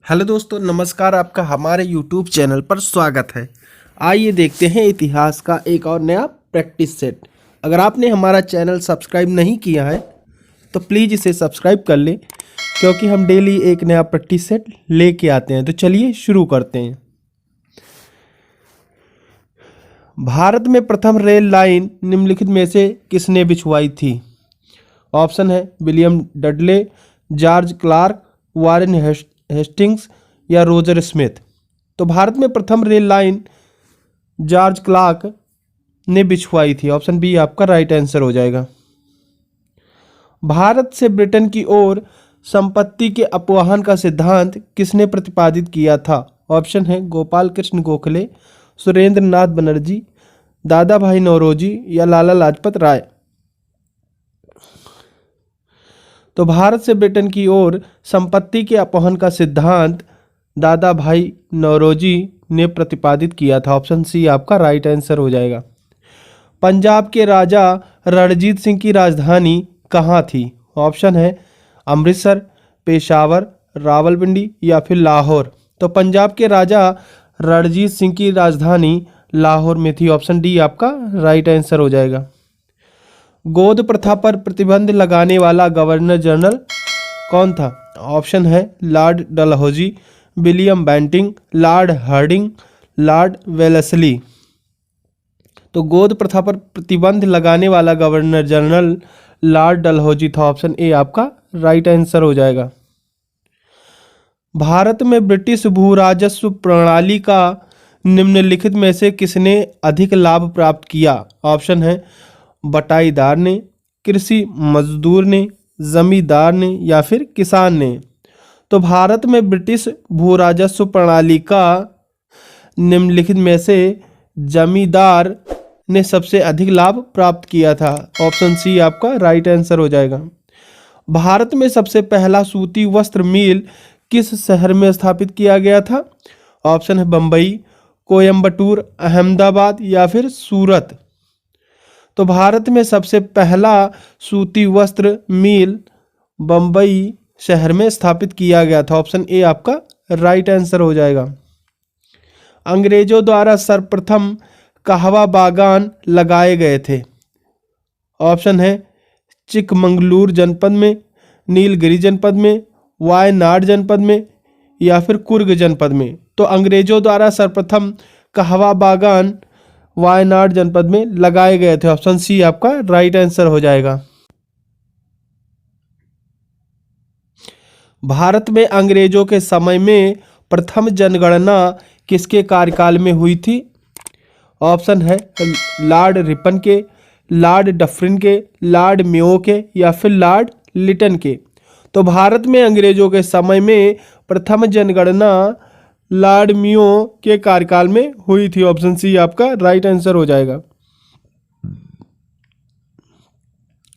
Hello दोस्तों, नमस्कार। आपका हमारे YouTube चैनल पर स्वागत है। आइए देखते हैं इतिहास का एक और नया प्रैक्टिस सेट। अगर आपने हमारा चैनल सब्सक्राइब नहीं किया है तो प्लीज़ इसे सब्सक्राइब कर लें, क्योंकि हम डेली एक नया प्रैक्टिस सेट लेके आते हैं। तो चलिए शुरू करते हैं। भारत में प्रथम रेल लाइन निम्नलिखित में से किसने बिछवाई थी? ऑप्शन है William Dudley, George Clark, Warren Hastings या रोजर स्मिथ। तो भारत में प्रथम रेल लाइन जॉर्ज क्लार्क ने बिछवाई थी। ऑप्शन बी आपका राइट आंसर हो जाएगा। भारत से ब्रिटेन की ओर संपत्ति के अपवाहन का सिद्धांत किसने प्रतिपादित किया था? ऑप्शन है गोपाल कृष्ण गोखले, सुरेंद्र नाथ बनर्जी, दादा भाई नौरोजी या लाला लाजपत राय। तो भारत से ब्रिटेन की ओर संपत्ति के अपहरण का सिद्धांत दादा भाई नौरोजी ने प्रतिपादित किया था। ऑप्शन सी आपका राइट आंसर हो जाएगा। पंजाब के राजा रणजीत सिंह की राजधानी कहाँ थी? ऑप्शन है अमृतसर, पेशावर, रावलपिंडी या फिर लाहौर। तो पंजाब के राजा रणजीत सिंह की राजधानी लाहौर में थी। ऑप्शन डी आपका राइट आंसर हो जाएगा। गोद प्रथा पर प्रतिबंध लगाने वाला गवर्नर जनरल कौन था? ऑप्शन है Lord Dalhousie, William Bentinck, Lord Hardinge, Lord Wellesley. तो गोद प्रथा पर प्रतिबंध लगाने वाला गवर्नर जनरल लॉर्ड डलहौजी था। ऑप्शन ए आपका राइट आंसर हो जाएगा। भारत में ब्रिटिश भू राजस्व प्रणाली का निम्नलिखित में से किसने अधिक लाभ प्राप्त किया? ऑप्शन है बटाईदार ने, कृषि मजदूर ने, जमींदार ने या फिर किसान ने। तो भारत में ब्रिटिश भू राजस्व प्रणाली का निम्नलिखित में से जमींदार ने सबसे अधिक लाभ प्राप्त किया था। ऑप्शन सी आपका राइट आंसर हो जाएगा। भारत में सबसे पहला सूती वस्त्र मिल किस शहर में स्थापित किया गया था? ऑप्शन है बम्बई, कोयम्बटूर, अहमदाबाद या फिर सूरत। तो भारत में सबसे पहला सूती वस्त्र मिल बम्बई शहर में स्थापित किया गया था। ऑप्शन ए आपका राइट आंसर हो जाएगा। अंग्रेजों द्वारा सर्वप्रथम कहवा बागान लगाए गए थे। ऑप्शन है चिकमंगलूर जनपद में, नीलगिरी जनपद में, वायनाड जनपद में या फिर कुर्ग जनपद में। तो अंग्रेजों द्वारा सर्वप्रथम कहवा बागान वायनाड जनपद में लगाए गए थे। ऑप्शन सी आपका राइट आंसर हो जाएगा। भारत में अंग्रेजों के समय में प्रथम जनगणना किसके कार्यकाल में हुई थी? ऑप्शन है लॉर्ड रिपन के, लॉर्ड डफरिन के, लॉर्ड मेयो के या फिर लॉर्ड लिटन के। तो भारत में अंग्रेजों के समय में प्रथम जनगणना लॉर्ड मेयो के कार्यकाल में हुई थी। ऑप्शन सी आपका राइट आंसर हो जाएगा।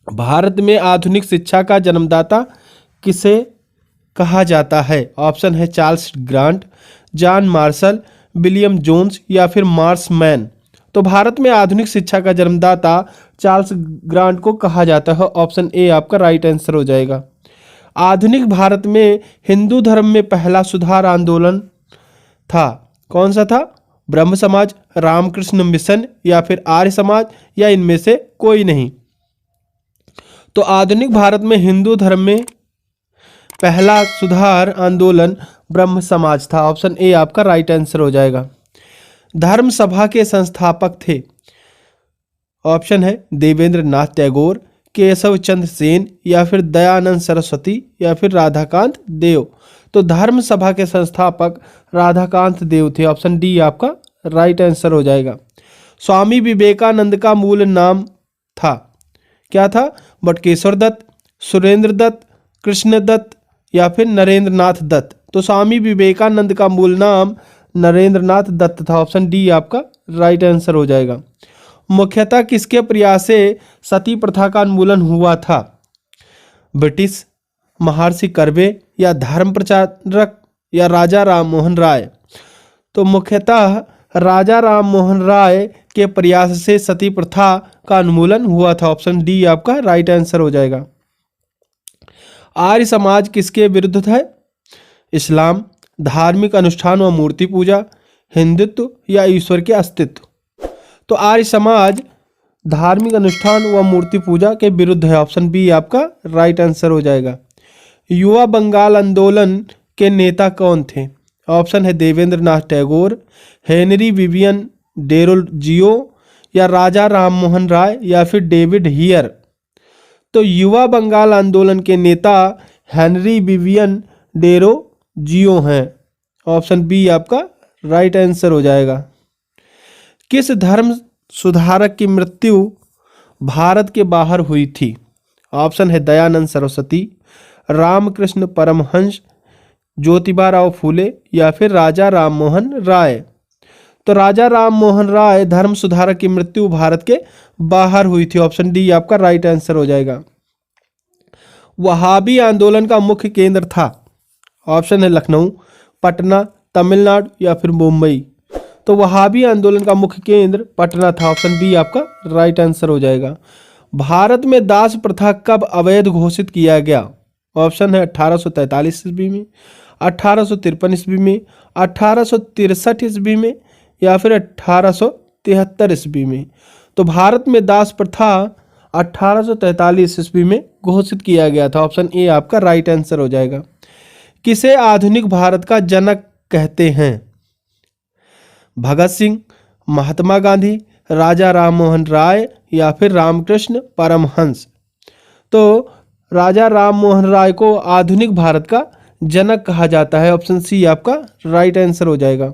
भारत में आधुनिक शिक्षा का जन्मदाता किसे कहा जाता है? ऑप्शन है Charles Grant, John Marshall, William Jones या फिर मार्स मैन। तो भारत में आधुनिक शिक्षा का जन्मदाता चार्ल्स ग्रांट को कहा जाता है। ऑप्शन ए आपका राइट आंसर हो जाएगा। आधुनिक भारत में हिंदू धर्म में पहला सुधार आंदोलन था, कौन सा था? ब्रह्म समाज, रामकृष्ण मिशन या फिर आर्य समाज या इनमें से कोई नहीं। तो आधुनिक भारत में हिंदू धर्म में पहला सुधार आंदोलन ब्रह्म समाज था। ऑप्शन ए आपका राइट आंसर हो जाएगा। धर्म सभा के संस्थापक थे। ऑप्शन है देवेंद्र नाथ टैगोर, केशव चंद्र सेन या फिर दयानंद सरस्वती या फिर राधाकांत देव। तो धर्म सभा के संस्थापक राधाकांत देव थे। ऑप्शन डी आपका राइट आंसर हो जाएगा। स्वामी विवेकानंद का मूल नाम था, क्या था? बटुकेश्वर दत्त, सुरेंद्र दत्त, कृष्ण दत्त या फिर नरेंद्र नाथ दत्त। तो स्वामी विवेकानंद का मूल नाम नरेंद्र नाथ दत्त था। ऑप्शन डी आपका राइट आंसर हो जाएगा। मुख्यतः किसके प्रयास से सती प्रथा का उन्मूलन हुआ था? ब्रिटिश, महर्षि कर्वे या धर्म प्रचारक या राजा राम मोहन राय। तो मुख्यतः राजा राम मोहन राय के प्रयास से सती प्रथा का उन्मूलन हुआ था। ऑप्शन डी आपका राइट आंसर हो जाएगा। आर्य समाज किसके विरुद्ध है? इस्लाम, धार्मिक अनुष्ठान व मूर्ति पूजा, हिंदुत्व या ईश्वर के अस्तित्व। तो आर्य समाज धार्मिक अनुष्ठान व मूर्ति पूजा के विरुद्ध है। ऑप्शन बी आपका राइट आंसर हो जाएगा। युवा बंगाल आंदोलन के नेता कौन थे? ऑप्शन है Devendra Nath Tagore, Henry Vivian Derozio या राजा राममोहन राय या फिर डेविड हियर। तो युवा बंगाल आंदोलन के नेता हेनरी विवियन डेरोजियो हैं। ऑप्शन बी आपका राइट आंसर हो जाएगा। किस धर्म सुधारक की मृत्यु भारत के बाहर हुई थी? ऑप्शन है दयानंद सरस्वती, रामकृष्ण परमहंस, ज्योतिबा राव फूले या फिर राजा राममोहन राय। तो राजा राममोहन राय धर्म सुधारक की मृत्यु भारत के बाहर हुई थी। ऑप्शन डी आपका राइट आंसर हो जाएगा। वहाबी आंदोलन का मुख्य केंद्र था? ऑप्शन है लखनऊ, पटना, तमिलनाडु या फिर मुंबई। तो वहाबी आंदोलन का मुख्य केंद्र पटना था। ऑप्शन बी आपका राइट आंसर हो जाएगा। भारत में दास प्रथा कब अवैध घोषित किया गया? ऑप्शन है 1843 ईस्वी में, 1853 ईस्वी में, 1863 ईस्वी में या फिर 1873 ईस्वी में। तो भारत में दास प्रथा 1843 ईस्वी में घोषित किया गया था। ऑप्शन ए आपका राइट आंसर हो जाएगा। किसे आधुनिक भारत का जनक कहते हैं? भगत सिंह, महात्मा गांधी, राजा राममोहन राय या फिर रामकृष्ण परमहंस। तो राजा राममोहन राय को आधुनिक भारत का जनक कहा जाता है। ऑप्शन सी आपका राइट आंसर हो जाएगा।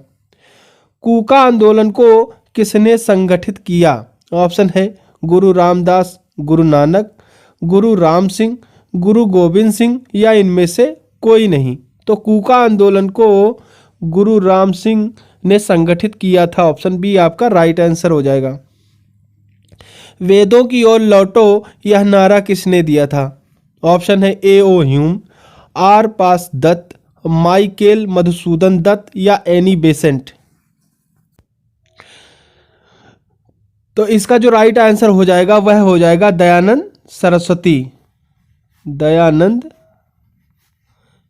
कूका आंदोलन को किसने संगठित किया? ऑप्शन है गुरु रामदास, गुरु नानक, गुरु राम सिंह, गुरु गोविंद सिंह या इनमें से कोई नहीं। तो कूका आंदोलन को गुरु राम सिंह ने संगठित किया था। ऑप्शन बी आपका राइट आंसर हो जाएगा। वेदों की ओर लौटो यह नारा किसने दिया था? ऑप्शन है ए ओ ह्यूम, आर पास दत्त, माइकेल मधुसूदन दत्त या एनी बेसेंट। तो इसका जो राइट आंसर हो जाएगा वह हो जाएगा दयानंद सरस्वती। दयानंद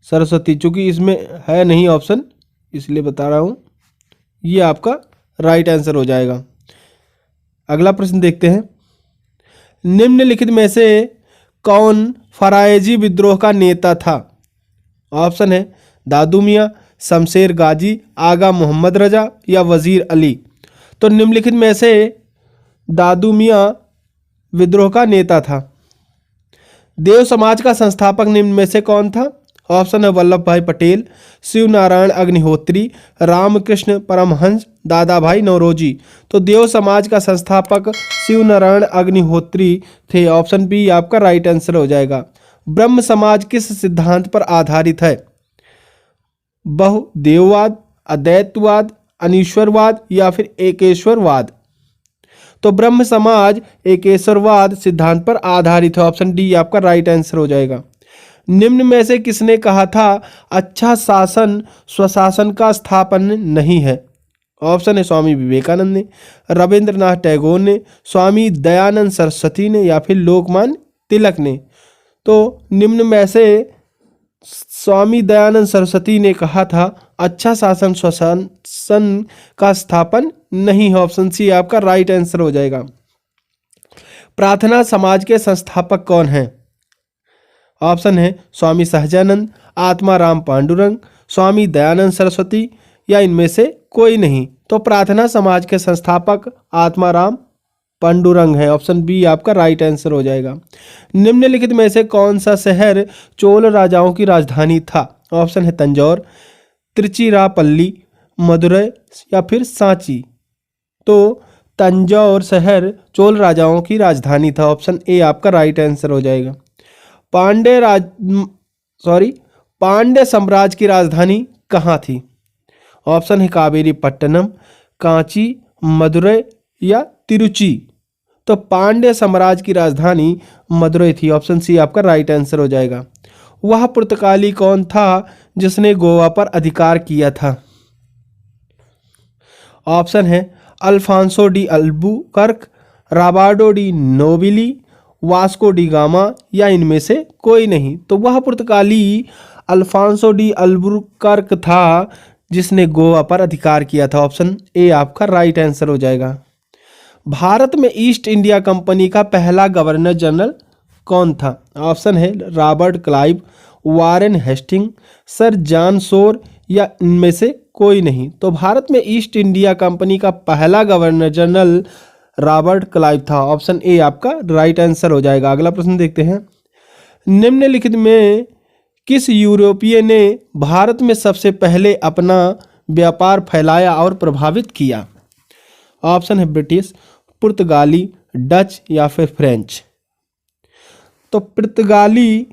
सरस्वती, चूंकि इसमें है नहीं ऑप्शन इसलिए बता रहा हूं, ये आपका राइट आंसर हो जाएगा। अगला प्रश्न देखते हैं। निम्नलिखित में से कौन फरायजी विद्रोह का नेता था? ऑप्शन है दादू मियाँ, शमशेर गाजी, आगा मोहम्मद रजा या वजीर अली। तो निम्नलिखित में से दादू मियाँ विद्रोह का नेता था। देव समाज का संस्थापक निम्न में से कौन था? ऑप्शन है वल्लभ भाई पटेल, शिव नारायण अग्निहोत्री, रामकृष्ण परमहंस, दादा भाई नौरोजी। तो देव समाज का संस्थापक शिव नारायण अग्निहोत्री थे। ऑप्शन बी आपका राइट आंसर हो जाएगा। ब्रह्म समाज किस सिद्धांत पर आधारित है? बहुदेववाद, अद्वैतवाद, अनीश्वरवाद या फिर एकेश्वरवाद। तो ब्रह्म समाज एकेश्वरवाद सिद्धांत पर आधारित है। ऑप्शन डी आपका राइट आंसर हो जाएगा। निम्न में से किसने कहा था अच्छा शासन स्वशासन का स्थापन नहीं है? ऑप्शन है स्वामी विवेकानंद ने, रविंद्रनाथ टैगोर ने, स्वामी दयानंद सरस्वती ने या फिर लोकमान्य तिलक ने। तो निम्न में से स्वामी दयानंद सरस्वती ने कहा था अच्छा शासन स्वशासन का स्थापन नहीं है। ऑप्शन सी आपका राइट आंसर हो जाएगा। प्रार्थना समाज के संस्थापक कौन हैं? ऑप्शन है स्वामी सहजानंद, आत्मा राम पांडुरंग, स्वामी दयानंद सरस्वती या इनमें से कोई नहीं। तो प्रार्थना समाज के संस्थापक आत्मा राम पांडुरंग है। ऑप्शन बी आपका राइट आंसर हो जाएगा। निम्नलिखित में से कौन सा शहर चोल राजाओं की राजधानी था? ऑप्शन है तंजौर, तिरुचिरापल्ली, मदुरै या फिर सांची। तो तंजौर शहर चोल राजाओं की राजधानी था। ऑप्शन ए आपका राइट आंसर हो जाएगा। पांड्य साम्राज्य की राजधानी कहाँ थी? ऑप्शन है कावेरी पट्टनम, कांची, मदुरै या तिरुचि। तो पांड्य साम्राज्य की राजधानी मदुरै थी। ऑप्शन सी आपका राइट आंसर हो जाएगा। वह पुर्तगाली कौन था जिसने गोवा पर अधिकार किया था? ऑप्शन है Alfonso de Albuquerque, Roberto de Nobili, Vasco da Gama या इनमें से कोई नहीं। तो वह पुर्तगाली अल्फांसो डी अल्बुकर्क था जिसने गोवा पर अधिकार किया था। ऑप्शन ए आपका राइट आंसर हो जाएगा। भारत में ईस्ट इंडिया कंपनी का पहला गवर्नर जनरल कौन था? ऑप्शन है Robert Clive, Warren Hasting, sir John Shore या इनमें से कोई नहीं। तो भारत में ईस्ट इंडिया कंपनी का पहला गवर्नर जनरल रॉबर्ट क्लाइव था। ऑप्शन ए आपका राइट आंसर हो जाएगा। अगला प्रश्न देखते हैं, निम्नलिखित में किस यूरोपीय ने भारत में सबसे पहले अपना व्यापार फैलाया और प्रभावित किया? ऑप्शन है ब्रिटिश, पुर्तगाली, डच या फिर फ्रेंच। तो पुर्तगाली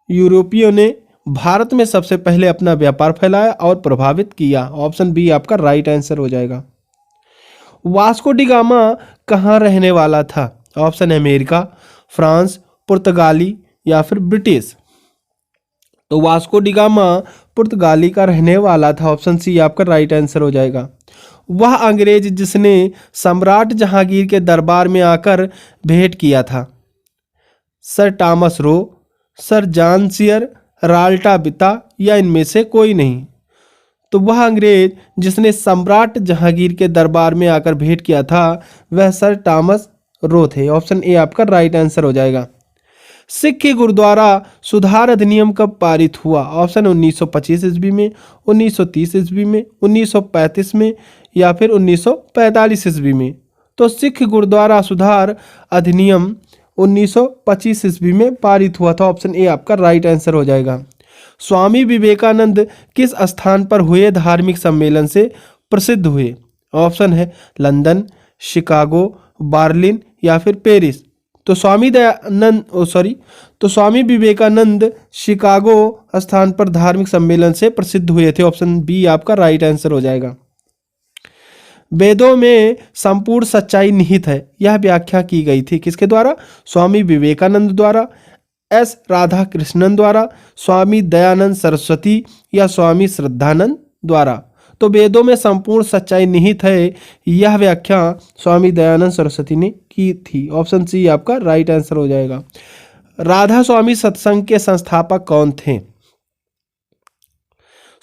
यूरोपियों ने भारत में सबसे पहले अपना व्यापार फैलाया और प्रभावित किया। ऑप्शन बी आपका राइट आंसर हो जाएगा। वास्को डी गामा कहाँ रहने वाला था? ऑप्शन है अमेरिका, फ्रांस, पुर्तगाली या फिर ब्रिटिश। तो वास्को डी गामा पुर्तगाली का रहने वाला था। ऑप्शन सी आपका राइट आंसर हो जाएगा। वह अंग्रेज जिसने सम्राट जहांगीर के दरबार में आकर भेंट किया था? Sir Thomas Roe, sir John सियर, राल्टा बिता या इनमें से कोई नहीं। तो वह अंग्रेज जिसने सम्राट जहांगीर के दरबार में आकर भेंट किया था वह सर टॉमस रो थे। ऑप्शन ए आपका राइट आंसर हो जाएगा। सिख गुरुद्वारा सुधार अधिनियम कब पारित हुआ? ऑप्शन 1925 ईस्वी में, 1930 ईस्वी में, 1935 में या फिर 1945 ईस्वी में। तो सिख गुरुद्वारा सुधार अधिनियम 1925 ईस्वी में पारित हुआ था। ऑप्शन ए आपका राइट आंसर हो जाएगा। स्वामी विवेकानंद किस स्थान पर हुए धार्मिक सम्मेलन से प्रसिद्ध हुए? ऑप्शन है लंदन, शिकागो, बर्लिन या फिर पेरिस। तो स्वामी विवेकानंद शिकागो स्थान पर धार्मिक सम्मेलन से प्रसिद्ध हुए थे। ऑप्शन बी आपका राइट आंसर हो जाएगा। वेदों में संपूर्ण सच्चाई निहित है, यह व्याख्या की गई थी किसके द्वारा? स्वामी विवेकानंद द्वारा, एस राधा कृष्णन द्वारा, स्वामी दयानंद सरस्वती या स्वामी श्रद्धानंद द्वारा। तो वेदों में संपूर्ण सच्चाई निहित है, यह व्याख्या स्वामी दयानंद सरस्वती ने की थी। ऑप्शन सी आपका राइट आंसर हो जाएगा। राधा स्वामी सत्संग के संस्थापक कौन थे?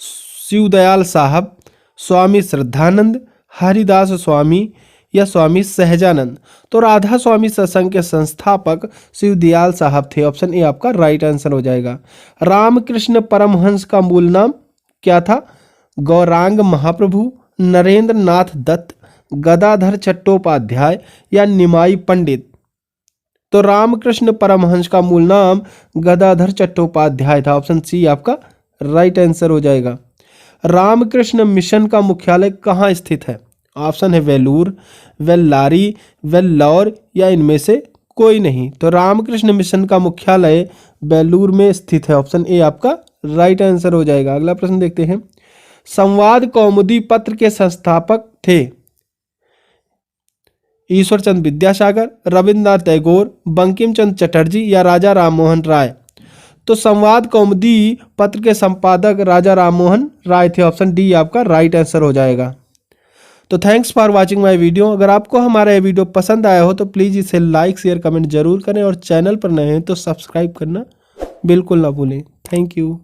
शिवदयाल साहब, स्वामी श्रद्धानंद, हरिदास स्वामी या स्वामी सहजानंद। तो राधा स्वामी सत्संग के संस्थापक शिवदयाल साहब थे। ऑप्शन ए आपका राइट आंसर हो जाएगा। रामकृष्ण परमहंस का मूल नाम क्या था? गौरांग महाप्रभु, नरेंद्र नाथ दत्त, गदाधर चट्टोपाध्याय या निमाई पंडित। तो रामकृष्ण परमहंस का मूल नाम गदाधर चट्टोपाध्याय था। ऑप्शन सी आपका राइट आंसर हो जाएगा। रामकृष्ण मिशन का मुख्यालय कहाँ स्थित है? ऑप्शन है वेलूर, वेल्लारी, वेल्लौर या इनमें से कोई नहीं। तो रामकृष्ण मिशन का मुख्यालय बेलूर में स्थित है। ऑप्शन ए आपका राइट आंसर हो जाएगा। अगला प्रश्न देखते हैं, संवाद कौमुदी पत्र के संस्थापक थे? ईश्वर चंद्र विद्यासागर, रविन्द्रनाथ टैगोर, बंकिम चंद्र चटर्जी या राजा राममोहन राय। तो संवाद कौमुदी पत्र के संपादक राजा राममोहन राय थे। ऑप्शन डी आपका राइट आंसर हो जाएगा। तो thanks for watching my video. अगर आपको हमारा ये वीडियो पसंद आया हो तो प्लीज़ इसे लाइक, शेयर, कमेंट जरूर करें और चैनल पर नए हैं तो सब्सक्राइब करना बिल्कुल ना भूलें। Thank you.